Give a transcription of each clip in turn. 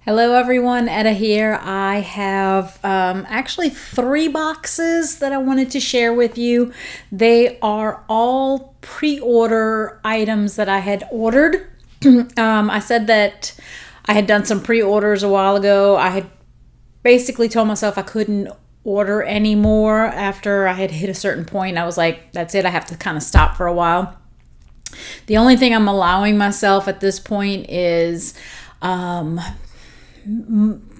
Hello everyone, Etta here. I have actually 3 boxes that I wanted to share with you. They are all pre-order items that I had ordered. I said that I had done some pre-orders a while ago. I had basically told myself I couldn't order anymore after I had hit a certain point. I was like, that's it, I have to kind of stop for a while. The only thing I'm allowing myself at this point is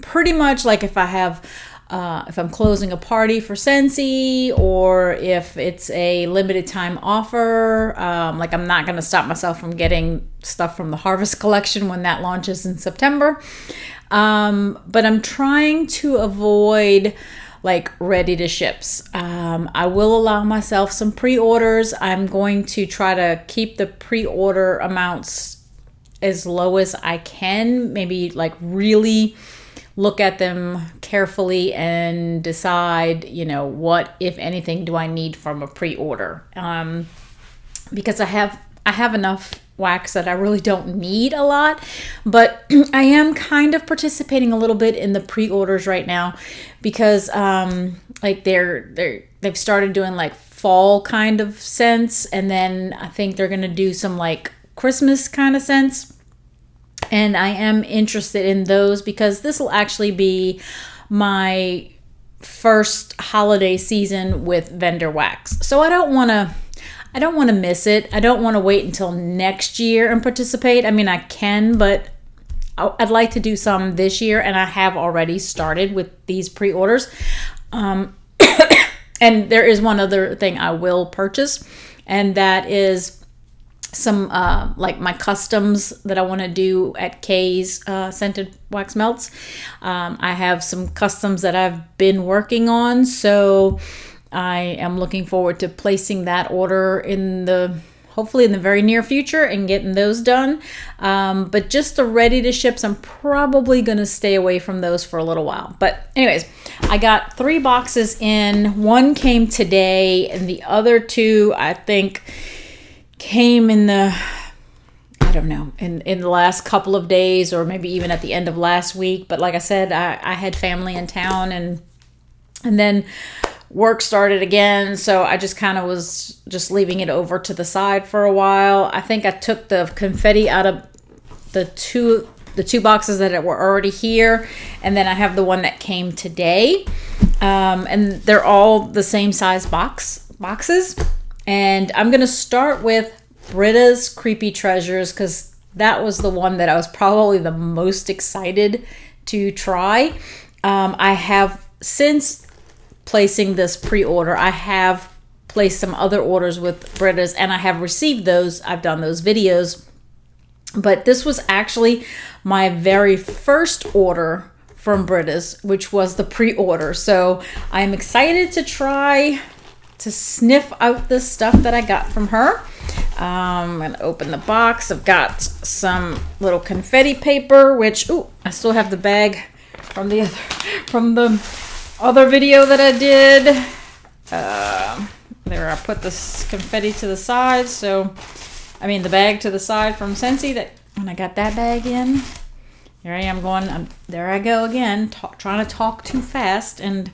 pretty much like if I'm closing a party for Scentsy, or if it's a limited time offer, like I'm not going to stop myself from getting stuff from the Harvest collection when that launches in September. But I'm trying to avoid like ready to ships. I will allow myself some pre-orders. I'm going to try to keep the pre-order amounts as low as I can, maybe like really look at them carefully and decide, what, if anything, do I need from a pre-order. Because I have enough wax that I really don't need a lot, but I am kind of participating a little bit in the pre-orders right now because like they've started doing like fall kind of scents, and then I think they're gonna do some like Christmas kind of scents, and I am interested in those because this will actually be my first holiday season with vendor wax. So I don't want to miss it. I don't want to wait until next year and participate. I mean, I can, but I'd like to do some this year, and I have already started with these pre-orders. And there is one other thing I will purchase, and that is some like my customs that I want to do at Kay's scented wax melts. I have some customs that I've been working on, so I am looking forward to placing that order hopefully in the very near future and getting those done. But just the ready to ships, I'm probably going to stay away from those for a little while. But anyways, I got 3 boxes in. One came today, and the other 2, I think, came in the last couple of days, or maybe even at the end of last week. But like I said, I had family in town, and then work started again, so I just kind of was just leaving it over to the side for a while. I think I took the confetti out of the two boxes that were already here, and then I have the one that came today, and they're all the same size boxes. And I'm gonna start with Britta's Creepy Treasures because that was the one that I was probably the most excited to try. I have, since placing this pre-order, I have placed some other orders with Britta's, and I have received those. I've done those videos, but this was actually my very first order from Britta's, which was the pre-order. So I'm excited to try to sniff out this stuff that I got from her. I'm gonna open the box. I've got some little confetti paper, which I still have the bag from the other video that I did. There, I put this confetti to the side. So, the bag to the side from Scentsy. That when I got that bag in, here I am going. There I go again, trying to talk too fast and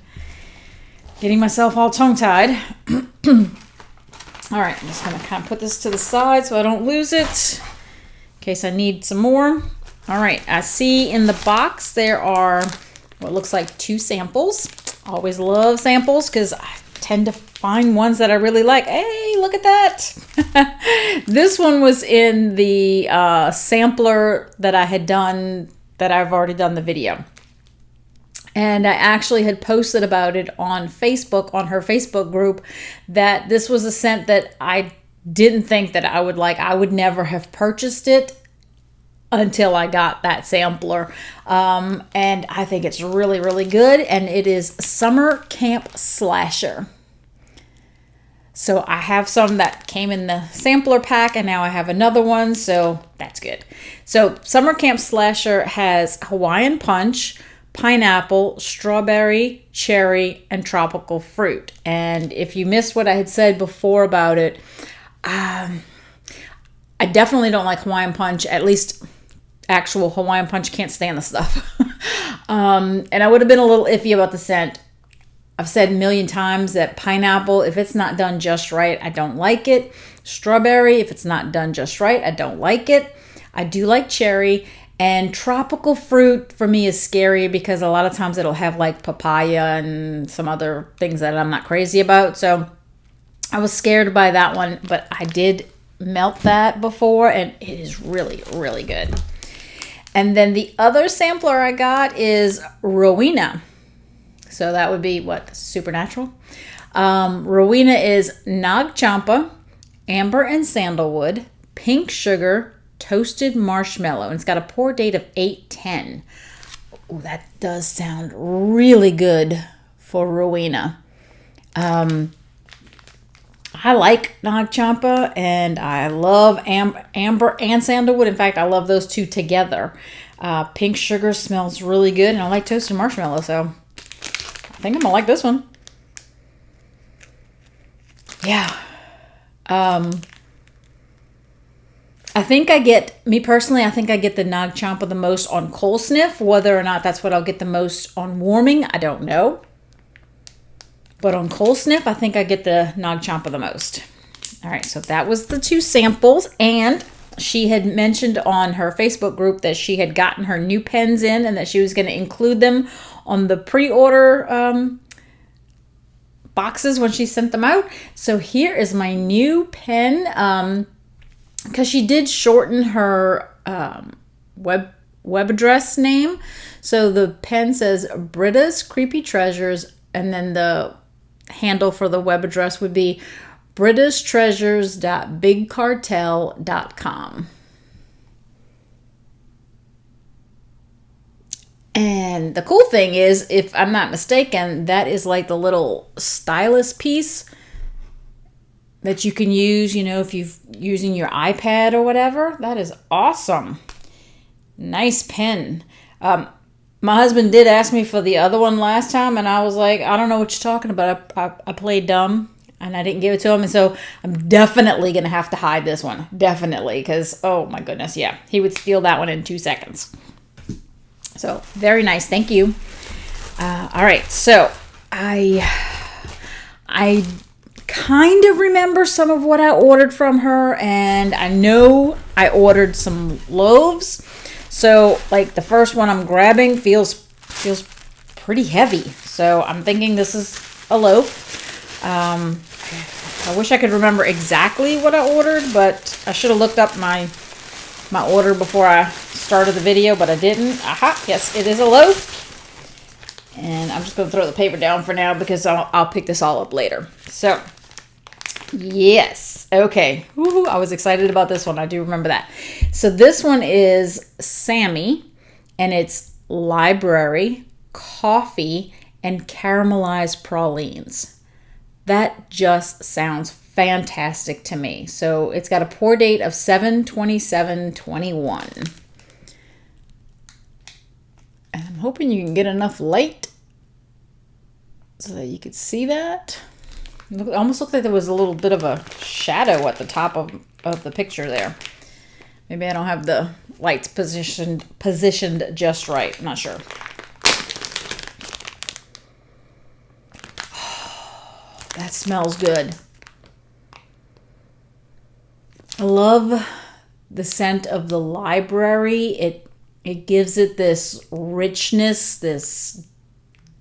getting myself all tongue-tied. All right, I'm just gonna kind of put this to the side so I don't lose it in case I need some more. All right, I see in the box there are what looks like 2 samples. Always love samples because I tend to find ones that I really like. Hey, look at that. This one was in the sampler that I had done, that I've already done the video. And I actually had posted about it on Facebook, on her Facebook group, that this was a scent that I didn't think that I would like. I would never have purchased it until I got that sampler. And I think it's really, really good. And it is Summer Camp Slasher. So I have some that came in the sampler pack, and now I have another one. So that's good. So Summer Camp Slasher has Hawaiian Punch, pineapple, strawberry, cherry, and tropical fruit. And if you missed what I had said before about it, I definitely don't like Hawaiian Punch, at least actual Hawaiian Punch can't stand the stuff. And I would have been a little iffy about the scent. I've said a million times that pineapple, if it's not done just right, I don't like it. Strawberry, if it's not done just right, I don't like it. I do like cherry. And tropical fruit for me is scary because a lot of times it'll have like papaya and some other things that I'm not crazy about. So I was scared by that one, but I did melt that before and it is really, really good. And then the other sampler I got is Rowena. So that would be what? Supernatural? Rowena is Nag Champa, amber and sandalwood, pink sugar, toasted marshmallow. And it's got a pour date of 8/10. Oh, that does sound really good for Rowena. I like Nag Champa and I love amber and sandalwood. In fact, I love those two together. Pink sugar smells really good and I like toasted marshmallow, so I think I'm gonna like this one. Yeah. I think I get the Nag Champa the most on cold sniff. Whether or not that's what I'll get the most on warming, I don't know. But on cold sniff, I think I get the Nag Champa the most. All right, so that was the two samples. And she had mentioned on her Facebook group that she had gotten her new pens in and that she was going to include them on the pre-order boxes when she sent them out. So here is my new pen. Because she did shorten her web address name. So the pen says Britta's Creepy Treasures, and then the handle for the web address would be brittastreasures.bigcartel.com. And the cool thing is, if I'm not mistaken, that is like the little stylus piece that you can use, if you're using your iPad or whatever. That is awesome. Nice pen. My husband did ask me for the other one last time, and I was like, I don't know what you're talking about. I played dumb, and I didn't give it to him. And so I'm definitely going to have to hide this one. Definitely, because, oh my goodness, yeah. He would steal that one in 2 seconds. So, very nice. Thank you. All right, so I kind of remember some of what I ordered from her, and I know I ordered some loaves. So like the first one I'm grabbing feels pretty heavy. So I'm thinking this is a loaf. I wish I could remember exactly what I ordered, but I should have looked up my order before I started the video, but I didn't. Aha, yes, it is a loaf. And I'm just going to throw the paper down for now because I'll pick this all up later. So, yes. Okay. Woohoo, I was excited about this one. I do remember that. So this one is Sammy, and it's library, coffee, and caramelized pralines. That just sounds fantastic to me. So it's got a pour date of 7/27/21. And I'm hoping you can get enough light so that you could see that. It almost looked like there was a little bit of a shadow at the top of the picture there. Maybe I don't have the lights positioned just right. I'm not sure. That smells good. I love the scent of the library. It gives it this richness, this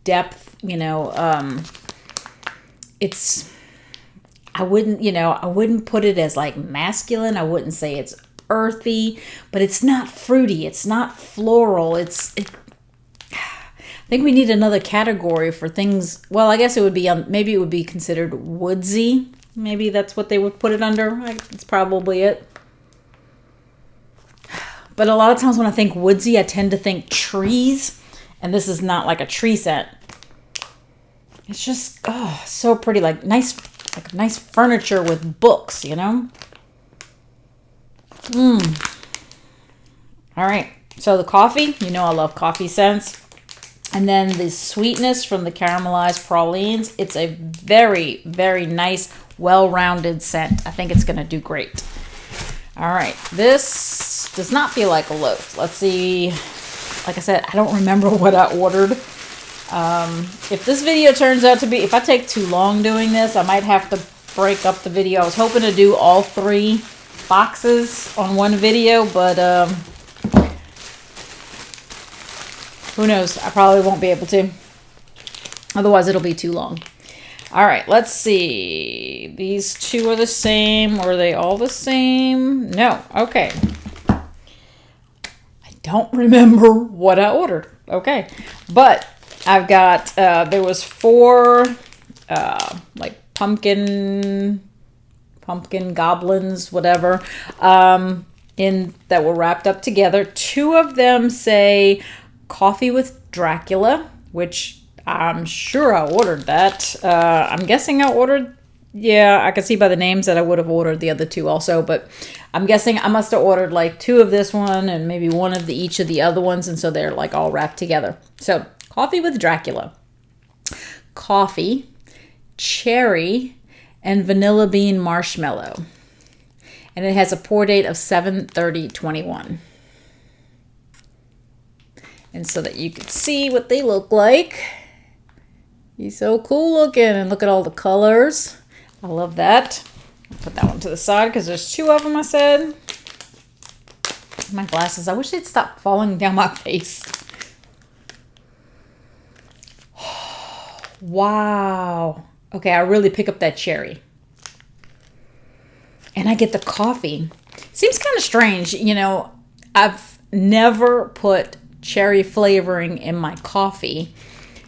depth, I wouldn't put it as like masculine. I wouldn't say it's earthy, but it's not fruity. It's not floral. I think we need another category for things. Well, I guess it would be, maybe it would be considered woodsy. Maybe that's what they would put it under. That's probably it. But a lot of times when I think woodsy, I tend to think trees. And this is not like a tree scent. It's just, so pretty. Like nice furniture with books, All right. So the coffee, I love coffee scents. And then the sweetness from the caramelized pralines. It's a very, very nice, well-rounded scent. I think it's going to do great. All right. This does not feel like a loaf. Let's see. Like I said, I don't remember what I ordered. If this video turns out to be, if I take too long doing this, I might have to break up the video. I was hoping to do all 3 boxes on one video, but who knows? I probably won't be able to. Otherwise, it'll be too long. All right, let's see. These 2 are the same. Are they all the same? No. Okay. I don't remember what I ordered. Okay. But I've got, there was 4, like pumpkin goblins, whatever, in that were wrapped up together. 2 of them say coffee with Dracula, which I'm sure I ordered that. I'm guessing I ordered, yeah, I could see by the names that I would have ordered the other 2 also, but I'm guessing I must have ordered like 2 of this one and maybe 1 of each of the other ones, and so they're like all wrapped together. So coffee with Dracula, coffee, cherry, and vanilla bean marshmallow. And it has a pour date of 7/30/21. And so that you can see what they look like. He's so cool looking, and look at all the colors. I love that. I'll put that one to the side because there's 2 of them, I said. My glasses, I wish they'd stop falling down my face. Wow. Okay, I really pick up that cherry. And I get the coffee. Seems kind of strange. You know, I've never put cherry flavoring in my coffee.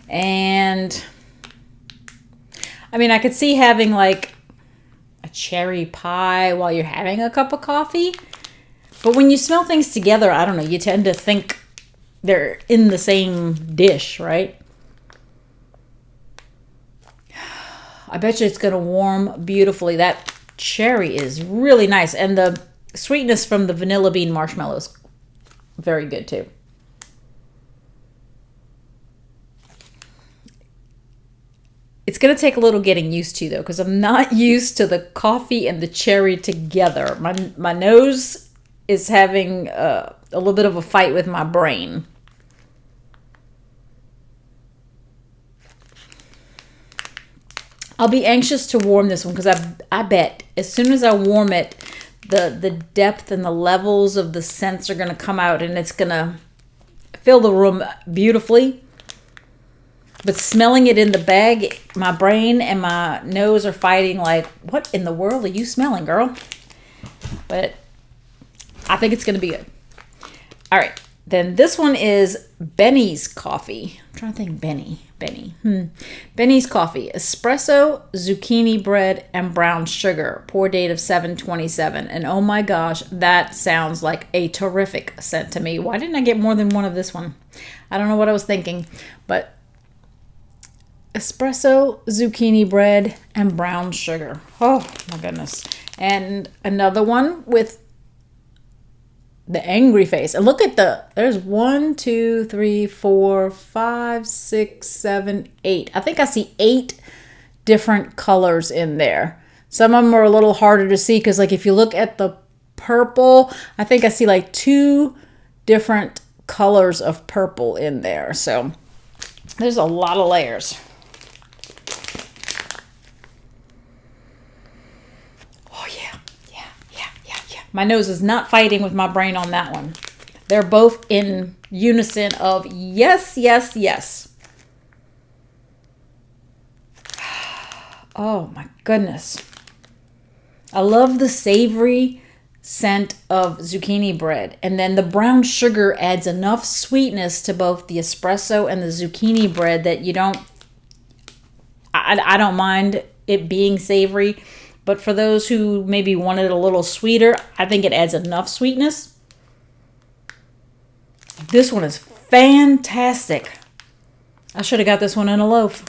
And I mean, I could see having like a cherry pie while you're having a cup of coffee. But when you smell things together, I don't know, you tend to think they're in the same dish, right? I bet you it's going to warm beautifully. That cherry is really nice. And the sweetness from the vanilla bean marshmallow is very good too. It's going to take a little getting used to, though, because I'm not used to the coffee and the cherry together. My nose is having a little bit of a fight with my brain. I'll be anxious to warm this one because I bet as soon as I warm it, the depth and the levels of the scents are going to come out, and it's going to fill the room beautifully. But smelling it in the bag, my brain and my nose are fighting like, what in the world are you smelling, girl? But I think it's going to be good. All right. Then this one is Benny's coffee. I'm trying to think Benny. Benny's coffee. Espresso, zucchini bread, and brown sugar. Pour date of 7/27. And oh my gosh, that sounds like a terrific scent to me. Why didn't I get more than one of this one? I don't know what I was thinking, but espresso, zucchini bread, and brown sugar. Oh my goodness. And another one with the angry face. And look at there's 1, 2, 3, 4, 5, 6, 7, 8. I think I see 8 different colors in there. Some of them are a little harder to see because like if you look at the purple, I think I see like 2 different colors of purple in there. So there's a lot of layers. My nose is not fighting with my brain on that one. They're both in unison of yes, yes, yes. Oh my goodness. I love the savory scent of zucchini bread. And then the brown sugar adds enough sweetness to both the espresso and the zucchini bread that you don't, I don't mind it being savory. But for those who maybe want it a little sweeter, I think it adds enough sweetness. This one is fantastic. I should have got this one in a loaf.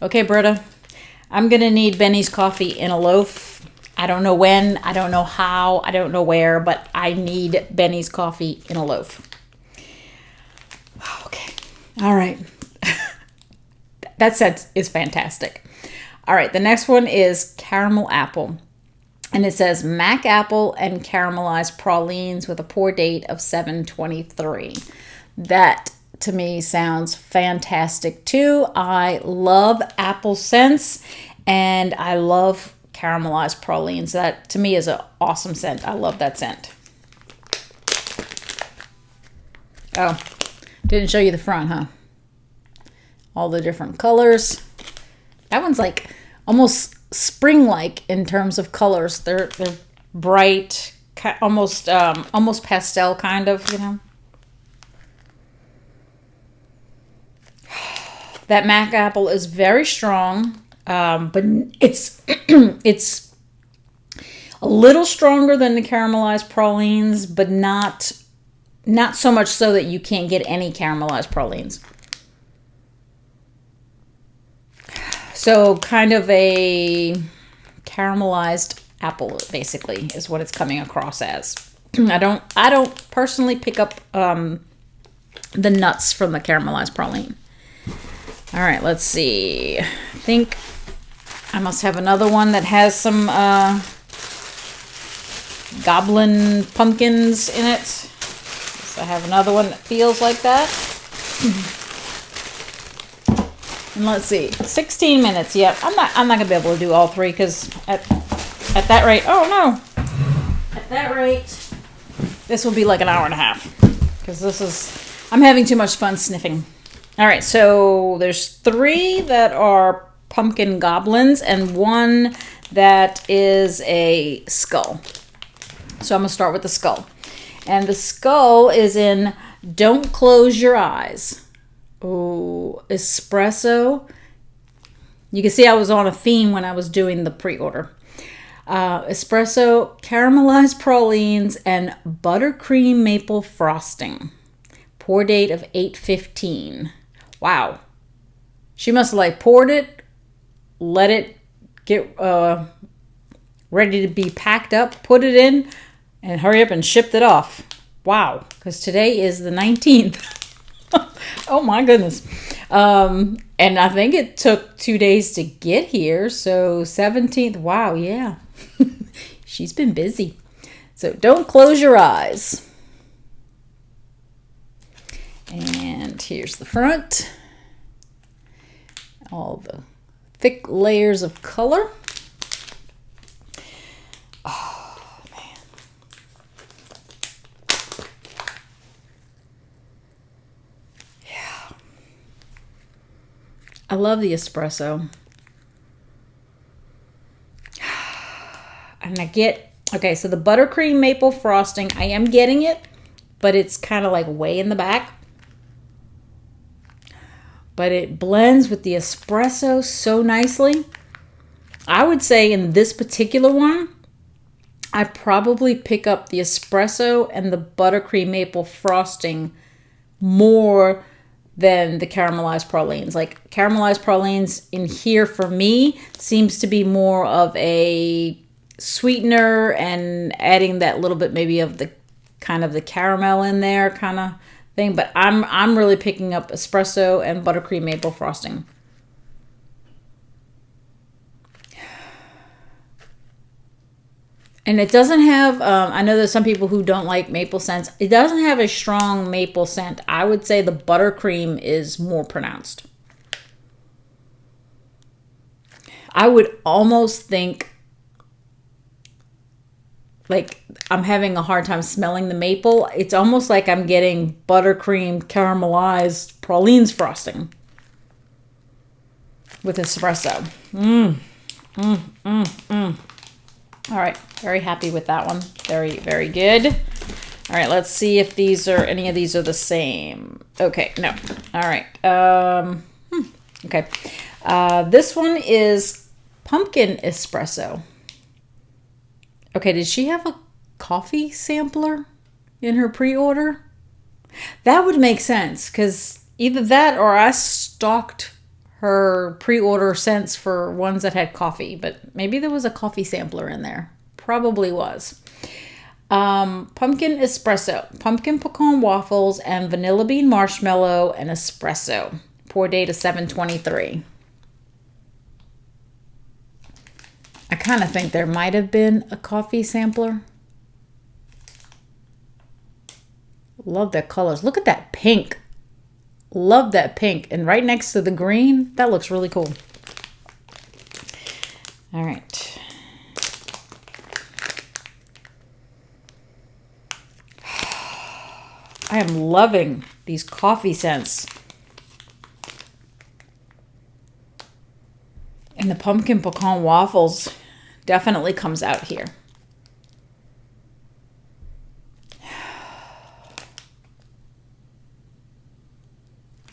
Okay, Britta, I'm going to need Benny's coffee in a loaf. I don't know when, I don't know how, I don't know where, but I need Benny's coffee in a loaf. Okay. All right. That set is fantastic. All right, the next one is caramel apple. And it says Mac apple and caramelized pralines with a pour date of 7/23. That to me sounds fantastic too. I love apple scents and I love caramelized pralines. That to me is an awesome scent. I love that scent. Oh, didn't show you the front, huh? All the different colors. That one's like almost spring-like in terms of colors. They're bright, almost pastel kind of, you know. That Mac apple is very strong, but it's it's a little stronger than the caramelized pralines, but not so much so that you can't get any caramelized pralines. So kind of a caramelized apple, basically, is what it's coming across as. I don't personally pick up the nuts from the caramelized praline. All right, let's see. I think I must have another one that has some Goblin Pumpkins in it. So I have another one that feels like that. And let's see, 16 minutes. Yep, I'm not gonna be able to do all three because at that rate, oh no, at that rate, this will be like an hour and a half because I'm having too much fun sniffing. All right, so there's 3 that are pumpkin goblins and 1 that is a skull. So I'm gonna start with the skull, and the skull is in Don't Close Your Eyes. Oh, espresso. You can see I was on a theme when I was doing the pre-order. Espresso, caramelized pralines, and buttercream maple frosting. Pour date of 8/15. Wow. She must have like poured it, let it get ready to be packed up, put it in, and hurry up and shipped it off. Wow. Because today is the 19th. Oh my goodness. And I think it took 2 days to get here. So 17th. Wow. Yeah. She's been busy. So don't close your eyes. And here's the front. All the thick layers of color. Oh, man. Yeah. I love the espresso. And I get, okay, so the buttercream maple frosting, I am getting it, but it's kind of like way in the back. But it blends with the espresso so nicely. I would say in this particular one, I probably pick up the espresso and the buttercream maple frosting more than the caramelized pralines. Like caramelized pralines in here for me seems to be more of a sweetener and adding that little bit maybe of the kind of the caramel in there kind of thing, but I'm really picking up espresso and buttercream maple frosting. And it doesn't have, I know there's some people who don't like maple scents. It doesn't have a strong maple scent. I would say the buttercream is more pronounced. I would almost think like I'm having a hard time smelling the maple. It's almost like I'm getting buttercream caramelized pralines frosting with espresso. All right, very happy with that one. Very, very good. All right, let's see if any of these are the same. Okay, no. All right. Okay. This one is pumpkin espresso. Okay, did she have a coffee sampler in her pre-order? That would make sense because either that or I stalked her pre-order scents for ones that had coffee, but maybe there was a coffee sampler in there. Probably was. Pumpkin espresso, pumpkin pecan waffles, and vanilla bean marshmallow and espresso. Pour date of 7/23. I kind of think there might have been a coffee sampler. Love the colors. Look at that pink. Love that pink. And right next to the green, that looks really cool. All right. I am loving these coffee scents. And the pumpkin pecan waffles definitely comes out here.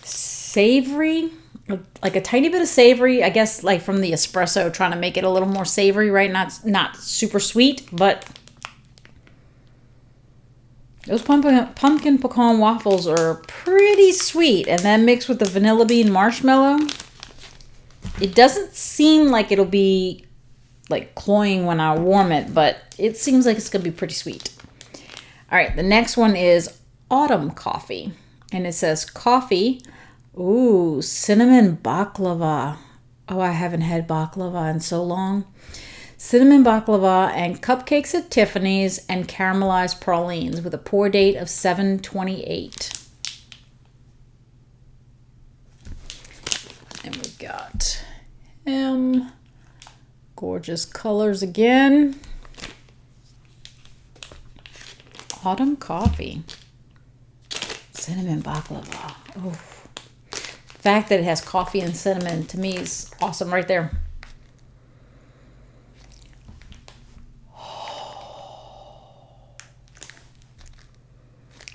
Savory, like a tiny bit of savory, I guess, like from the espresso, trying to make it a little more savory, right? Not super sweet, but those pumpkin pecan waffles are pretty sweet. And then mixed with the vanilla bean marshmallow, it doesn't seem like it'll be like cloying when I warm it, but it seems like it's gonna be pretty sweet. All right, the next one is autumn coffee, and it says coffee. Ooh, cinnamon baklava. Oh, I haven't had baklava in so long. Cinnamon baklava and cupcakes at Tiffany's and caramelized pralines with a pour date of 7/28. And we got gorgeous colors again. Autumn coffee. Cinnamon baklava. Oh. The fact that it has coffee and cinnamon to me is awesome right there.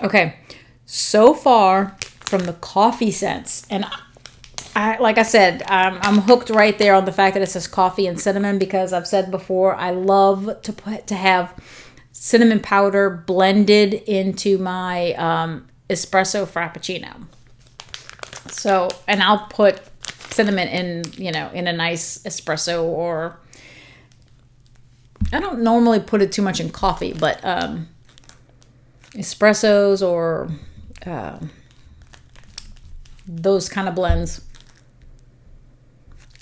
Okay, so far from the coffee scents, and I like I said, I'm hooked right there on the fact that it says coffee and cinnamon, because I've said before I love to have cinnamon powder blended into my espresso frappuccino. So, and I'll put cinnamon in, in a nice espresso, or I don't normally put it too much in coffee, but espressos or those kind of blends.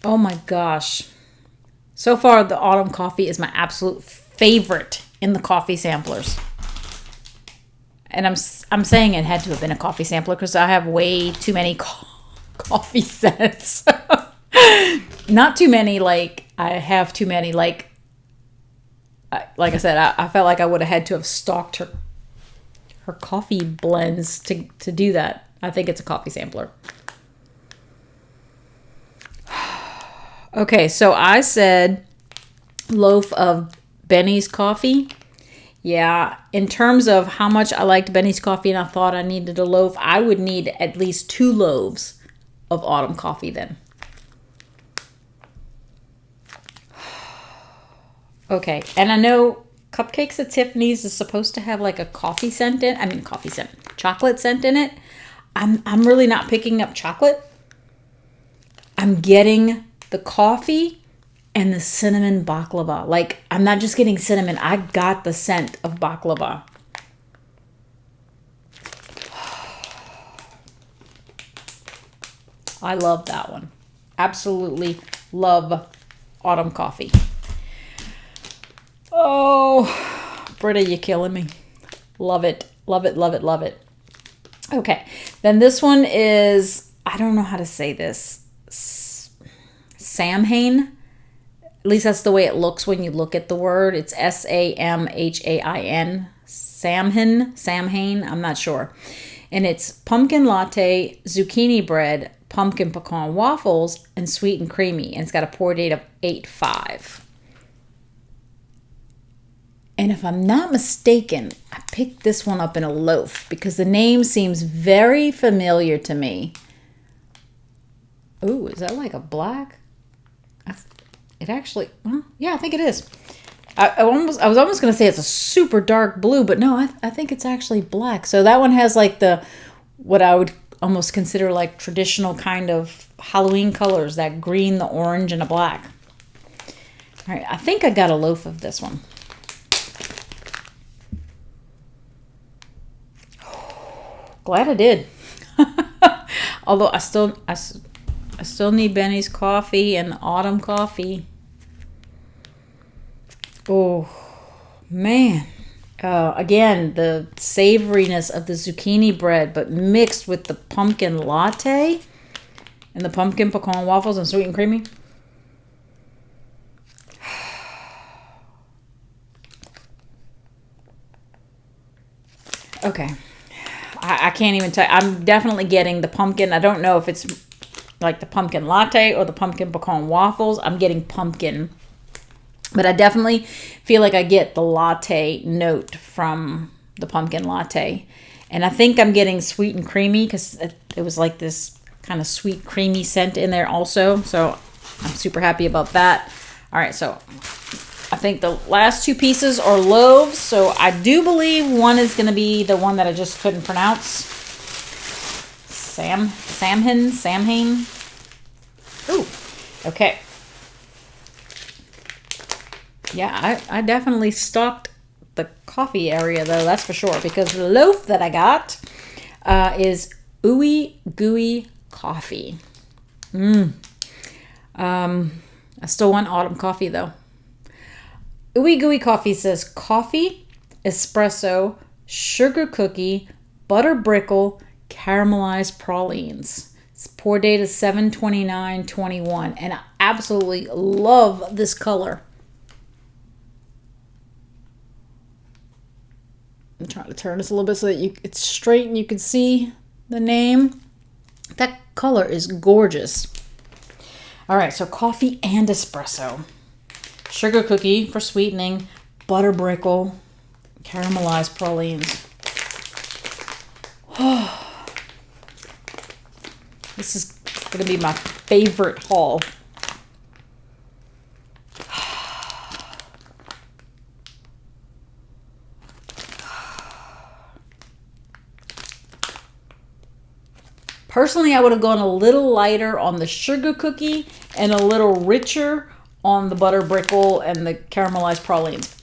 Oh my gosh. So far, the autumn coffee is my absolute favorite in the coffee samplers. And I'm saying it had to have been a coffee sampler because I have way too many coffee scents. Not too many, like I have too many. Like I said, I felt like I would have had to have stalked her coffee blends to do that. I think it's a coffee sampler. Okay, so I said loaf of Benny's coffee. Yeah, in terms of how much I liked Benny's coffee and I thought I needed a loaf, I would need at least 2 loaves of autumn coffee then. Okay, and I know cupcakes at Tiffany's is supposed to have like a chocolate scent in it. I'm really not picking up chocolate. I'm getting the coffee and the cinnamon baklava. Like, I'm not just getting cinnamon. I got the scent of baklava. I love that one. Absolutely love autumn coffee. Oh, Britta, you're killing me. Love it. Love it, love it, love it. Okay. Then this one is, I don't know how to say this. Samhain. At least that's the way it looks when you look at the word. It's Samhain. Samhain. I'm not sure. And it's pumpkin latte, zucchini bread, pumpkin pecan waffles, and sweet and creamy. And it's got a pour date of 8/5. And if I'm not mistaken, I picked this one up in a loaf because the name seems very familiar to me. Ooh, is that like a black? It actually, well, yeah, I think it is. I was almost going to say it's a super dark blue, but no, I think it's actually black. So that one has like what I would almost consider like traditional kind of Halloween colors, that green, the orange, and a black. All right, I think I got a loaf of this one. Glad I did. Although I still need Benny's coffee and autumn coffee. Oh, man. Again, the savoriness of the zucchini bread, but mixed with the pumpkin latte and the pumpkin pecan waffles and sweet and creamy. Okay. I can't even tell. I'm definitely getting the pumpkin. I don't know if it's like the pumpkin latte or the pumpkin pecan waffles. I'm getting pumpkin. But I definitely feel like I get the latte note from the pumpkin latte. And I think I'm getting sweet and creamy because it was like this kind of sweet creamy scent in there also. So I'm super happy about that. All right, so I think the last two pieces are loaves. So I do believe one is going to be the one that I just couldn't pronounce. Samhain. Ooh, okay. Yeah, I definitely stocked the coffee area though, that's for sure. Because the loaf that I got is Ooey Gooey coffee. I still want autumn coffee though. Ooey Gooey coffee says coffee, espresso, sugar cookie, butter brickle, caramelized pralines. Its pour date is 7/29/21, and I absolutely love this color. I'm trying to turn this a little bit so that it's straight and you can see the name. That color is gorgeous. All right, so coffee and espresso. Sugar cookie for sweetening, butter brickle, caramelized pralines. This is going to be my favorite haul. Personally, I would have gone a little lighter on the sugar cookie and a little richer on the butter brickle and the caramelized pralines.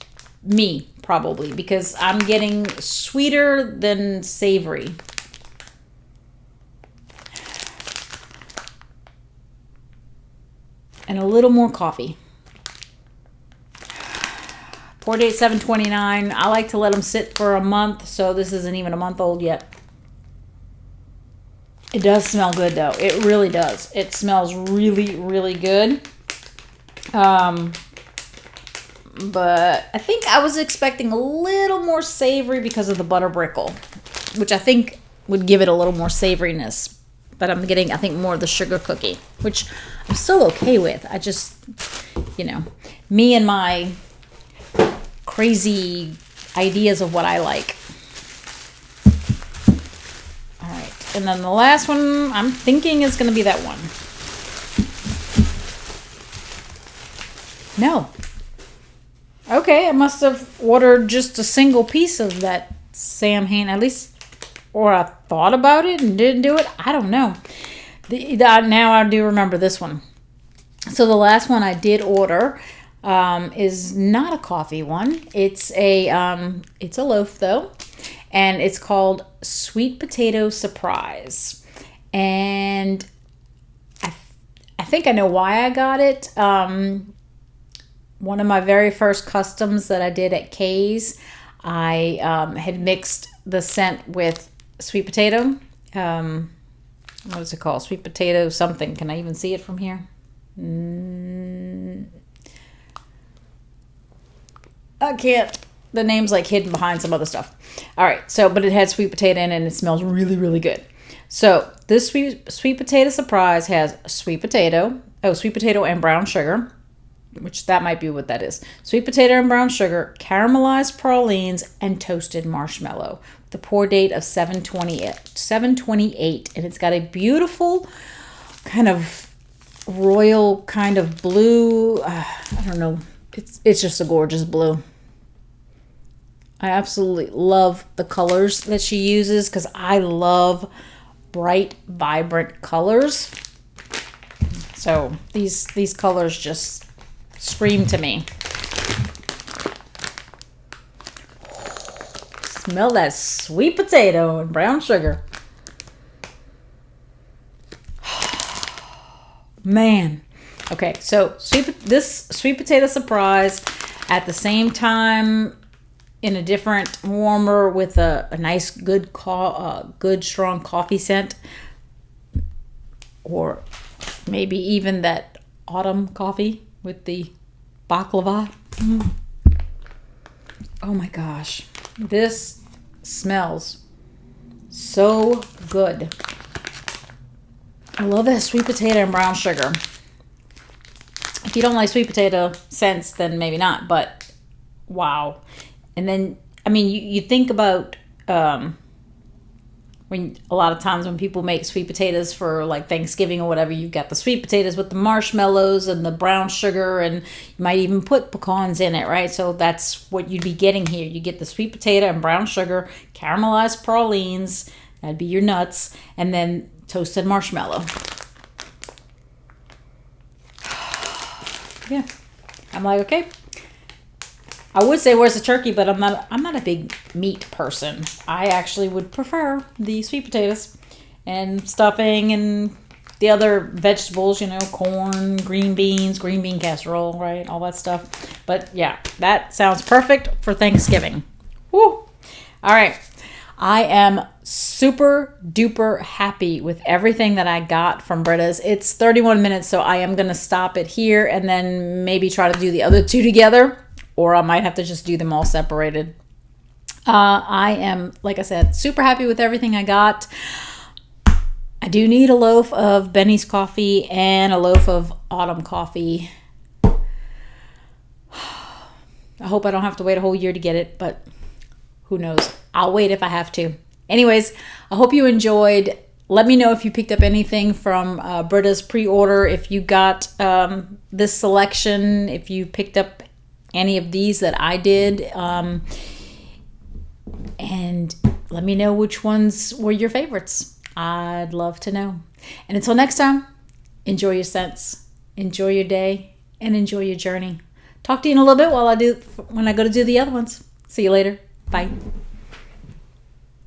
Me, probably, because I'm getting sweeter than savory. And a little more coffee. Pour date 7/29. I like to let them sit for a month, so this isn't even a month old yet. It does smell good though. It really does. It smells really, really good. But I think I was expecting a little more savory because of the butter brickle, which I think would give it a little more savoriness. But I'm getting, I think, more of the sugar cookie, which I'm still okay with. I just, me and my crazy ideas of what I like. All right. And then the last one I'm thinking is going to be that one. No. Okay, I must have ordered just a single piece of that Samhain, at least, or I thought about it and didn't do it. I don't know. Now I do remember this one. So the last one I did order is not a coffee one. It's a loaf though, and it's called Sweet Potato Surprise. And I think I know why I got it. One of my very first customs that I did at Kay's, I had mixed the scent with sweet potato. What is it called? Sweet potato something. Can I even see it from here? I can't. The name's like hidden behind some other stuff. All right. So, but it had sweet potato in it and it smells really, really good. So this sweet potato surprise has sweet potato and brown sugar, which that might be what that is. Sweet potato and brown sugar, caramelized pralines, and toasted marshmallow. The pour date of 7/28, and it's got a beautiful kind of royal kind of blue. I don't know. It's just a gorgeous blue. I absolutely love the colors that she uses because I love bright, vibrant colors. So these colors just scream to me. Smell that sweet potato and brown sugar. Man. Okay, so this sweet potato surprise at the same time in a different warmer with a nice good strong coffee scent, or maybe even that autumn coffee with the baklava. Oh my gosh, this smells so good. I love that sweet potato and brown sugar. If you don't like sweet potato scents, then maybe not, but wow. And then, I mean, you think about when a lot of times when people make sweet potatoes for like Thanksgiving or whatever, you've got the sweet potatoes with the marshmallows and the brown sugar, and you might even put pecans in it, right? So that's what you'd be getting here. You get the sweet potato and brown sugar, caramelized pralines, that'd be your nuts, and then toasted marshmallow. Yeah, I'm like, okay. I would say where's the turkey, but I'm not a big meat person. I actually would prefer the sweet potatoes and stuffing and the other vegetables, corn, green bean casserole, right? All that stuff. But yeah, that sounds perfect for Thanksgiving. Woo! All right. I am super duper happy with everything that I got from Britta's. It's 31 minutes, so I am going to stop it here and then maybe try to do the other two together. Or I might have to just do them all separated. I am, like I said, super happy with everything I got. I do need a loaf of Benny's coffee and a loaf of autumn coffee. I hope I don't have to wait a whole year to get it, but who knows? I'll wait if I have to. Anyways, I hope you enjoyed. Let me know if you picked up anything from Britta's pre-order, if you got this selection, if you picked up any of these that I did, and let me know which ones were your favorites. I'd love to know. And until next time, enjoy your scents, enjoy your day, and enjoy your journey. Talk to you in a little bit when I go to do the other ones. See you later. Bye.